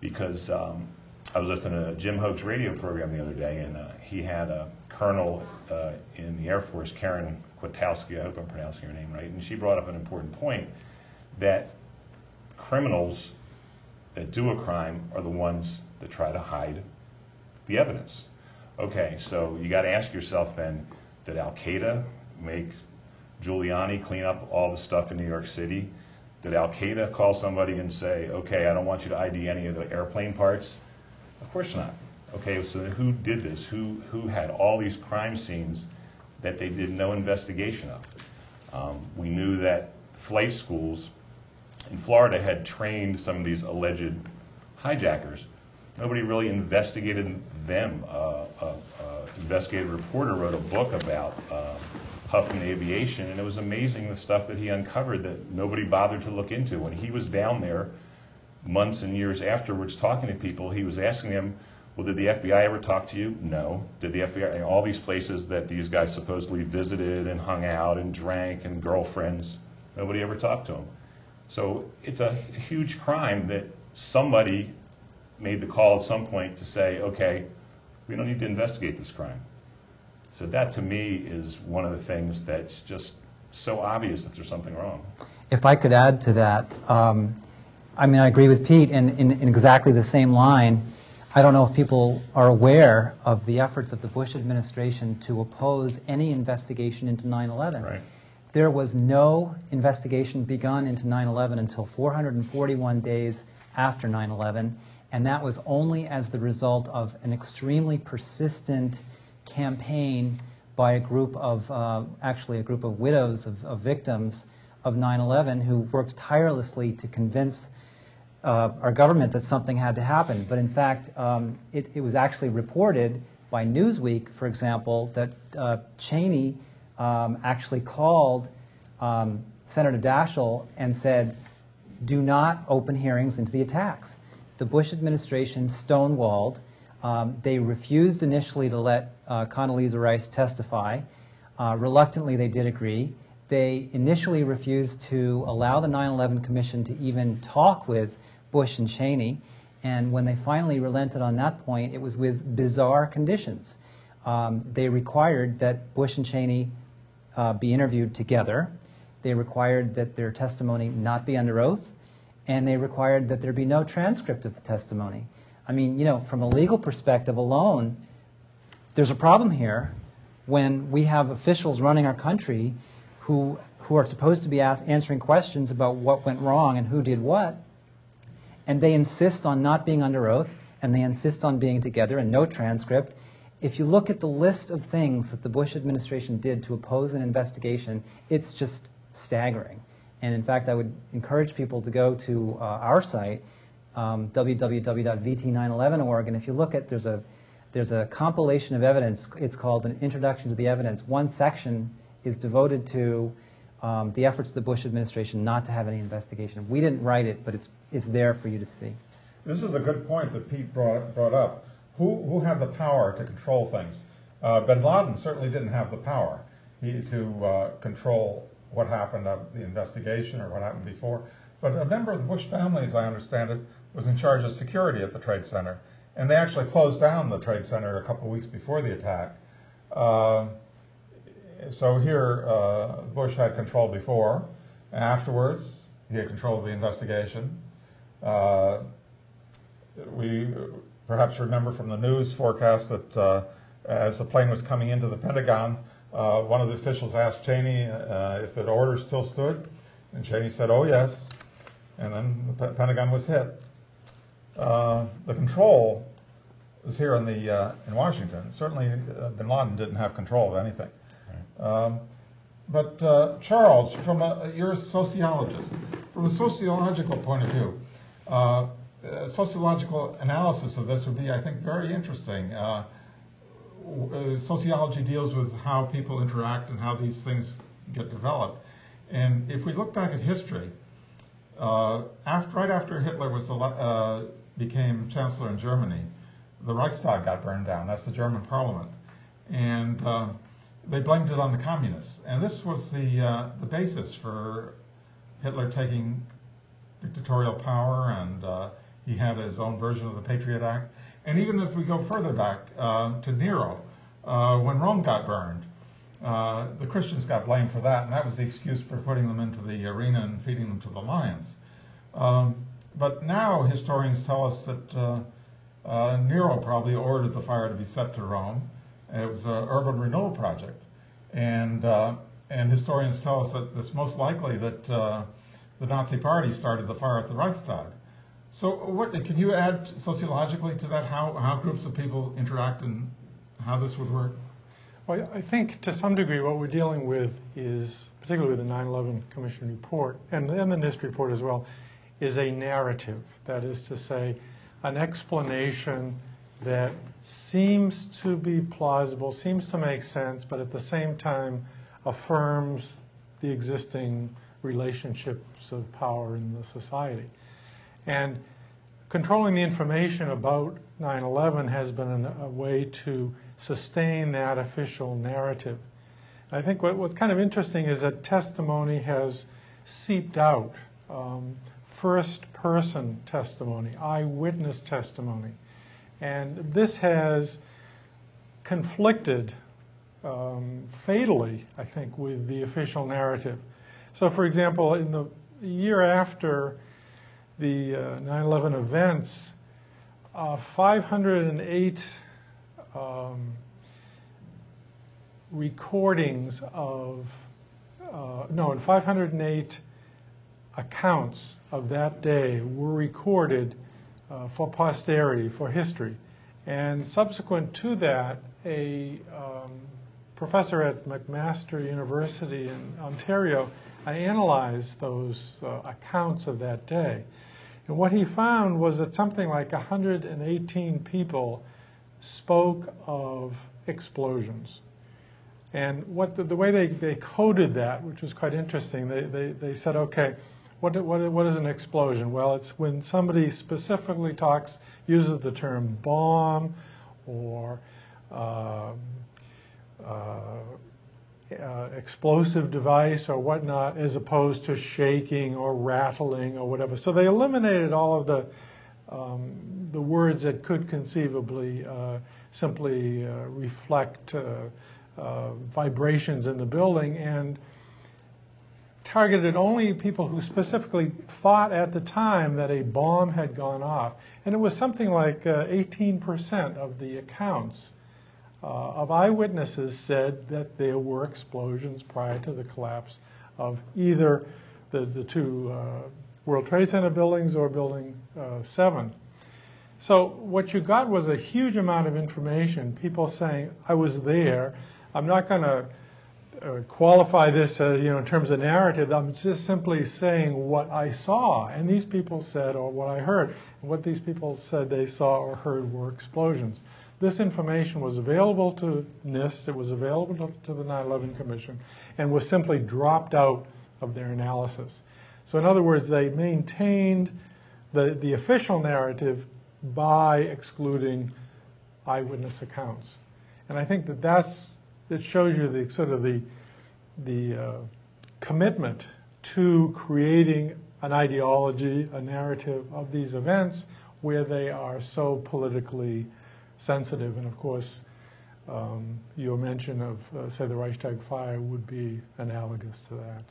because I was listening to Jim Hoke's radio program the other day, and he had a colonel in the Air Force, Karen Kwiatkowski, I hope I'm pronouncing her name right, and she brought up an important point that criminals that do a crime are the ones that try to hide the evidence. Okay, so you got to ask yourself then, did Al-Qaeda make Giuliani clean up all the stuff in New York City? Did Al-Qaeda call somebody and say, okay, I don't want you to ID any of the airplane parts? Of course not. Okay, so then who did this? Who had all these crime scenes that they did no investigation of? We knew that flight schools in Florida had trained some of these alleged hijackers. Nobody really investigated them. Investigative reporter wrote a book about Huffman Aviation, and it was amazing the stuff that he uncovered that nobody bothered to look into. When he was down there months and years afterwards talking to people, he was asking them, well, did the FBI ever talk to you? No. Did the FBI, all these places that these guys supposedly visited and hung out and drank and girlfriends, nobody ever talked to them. So it's a huge crime that somebody made the call at some point to say, okay, we don't need to investigate this crime. So that to me is one of the things that's just so obvious that there's something wrong. If I could add to that, I mean, I agree with Pete, and in exactly the same line, I don't know if people are aware of the efforts of the Bush administration to oppose any investigation into 9/11. Right. There was no investigation begun into 9/11 until 441 days after 9/11, and that was only as the result of an extremely persistent campaign by a group of, actually a group of widows of victims of 9/11 who worked tirelessly to convince our government that something had to happen. But in fact, it was actually reported by Newsweek, for example, that Cheney actually called Senator Daschle and said, do not open hearings into the attacks. The Bush administration stonewalled. They refused initially to let Condoleezza Rice testify. Reluctantly, they did agree. They initially refused to allow the 9/11 Commission to even talk with Bush and Cheney. And when they finally relented on that point, it was with bizarre conditions. They required that Bush and Cheney be interviewed together. They required that their testimony not be under oath. And they required that there be no transcript of the testimony. I mean, you know, from a legal perspective alone, there's a problem here when we have officials running our country who are supposed to be answering questions about what went wrong and who did what, and they insist on not being under oath, and they insist on being together and no transcript. If you look at the list of things that the Bush administration did to oppose an investigation, it's just staggering. And in fact, I would encourage people to go to our site, www.vt911.org, and if you look at, there's a compilation of evidence. It's called an Introduction to the Evidence. One section is devoted to the efforts of the Bush administration not to have any investigation. We didn't write it, but it's there for you to see. This is a good point that Pete brought up. Who had the power to control things? Bin Laden certainly didn't have the power to control what happened of the investigation or what happened before. But a member of the Bush family, as I understand it, was in charge of security at the Trade Center. And they actually closed down the Trade Center a couple of weeks before the attack. So here, Bush had control before. Afterwards, he had control of the investigation. We perhaps remember from the news forecast that as the plane was coming into the Pentagon, one of the officials asked Cheney if the order still stood, and Cheney said, oh yes, and then the Pentagon was hit. The control was here in Washington. Certainly Bin Laden didn't have control of anything. But Charles, you're a sociologist. From a sociological point of view, sociological analysis of this would be, I think, very interesting. Sociology deals with how people interact and how these things get developed. And if we look back at history, right after Hitler became chancellor in Germany, the Reichstag got burned down. That's the German parliament. And they blamed it on the communists. And this was the basis for Hitler taking dictatorial power and He had his own version of the Patriot Act. And even if we go further back to Nero, when Rome got burned, the Christians got blamed for that, and that was the excuse for putting them into the arena and feeding them to the lions. But now historians tell us that Nero probably ordered the fire to be set to Rome. It was an urban renewal project. And historians tell us that it's most likely that the Nazi Party started the fire at the Reichstag. So what can you add sociologically to that, how groups of people interact and how this would work? Well, I think to some degree what we're dealing with is, particularly with the 9/11 Commission report and the NIST report as well, is a narrative. That is to say, an explanation that seems to be plausible, seems to make sense, but at the same time affirms the existing relationships of power in the society. And controlling the information about 9/11 has been a way to sustain that official narrative. I think what's kind of interesting is that testimony has seeped out, first-person testimony, eyewitness testimony. And this has conflicted fatally, I think, with the official narrative. So, for example, in the year after the 9/11 events, 508 recordings of, 508 accounts of that day were recorded for posterity, for history. And subsequent to that, a professor at McMaster University in Ontario analyzed those accounts of that day. And what he found was that something like 118 people spoke of explosions. And what the way they coded that, which was quite interesting, they said, okay, what is an explosion? Well, it's when somebody specifically uses the term bomb or explosive device or whatnot, as opposed to shaking or rattling or whatever. So they eliminated all of the words that could conceivably simply reflect vibrations in the building, and targeted only people who specifically thought at the time that a bomb had gone off. And it was something like 18% of the accounts of eyewitnesses said that there were explosions prior to the collapse of either the two World Trade Center buildings or Building 7. So what you got was a huge amount of information, people saying, I was there. I'm not going to qualify this as, in terms of narrative. I'm just simply saying what I saw. And these people said, or what I heard. And what these people said they saw or heard were explosions. This information was available to NIST, it was available to the 9/11 Commission, and was simply dropped out of their analysis. So in other words, they maintained the official narrative by excluding eyewitness accounts. And I think it shows you the sort of the commitment to creating an ideology, a narrative of these events where they are so politically sensitive. And of course, your mention of, say, the Reichstag fire would be analogous to that.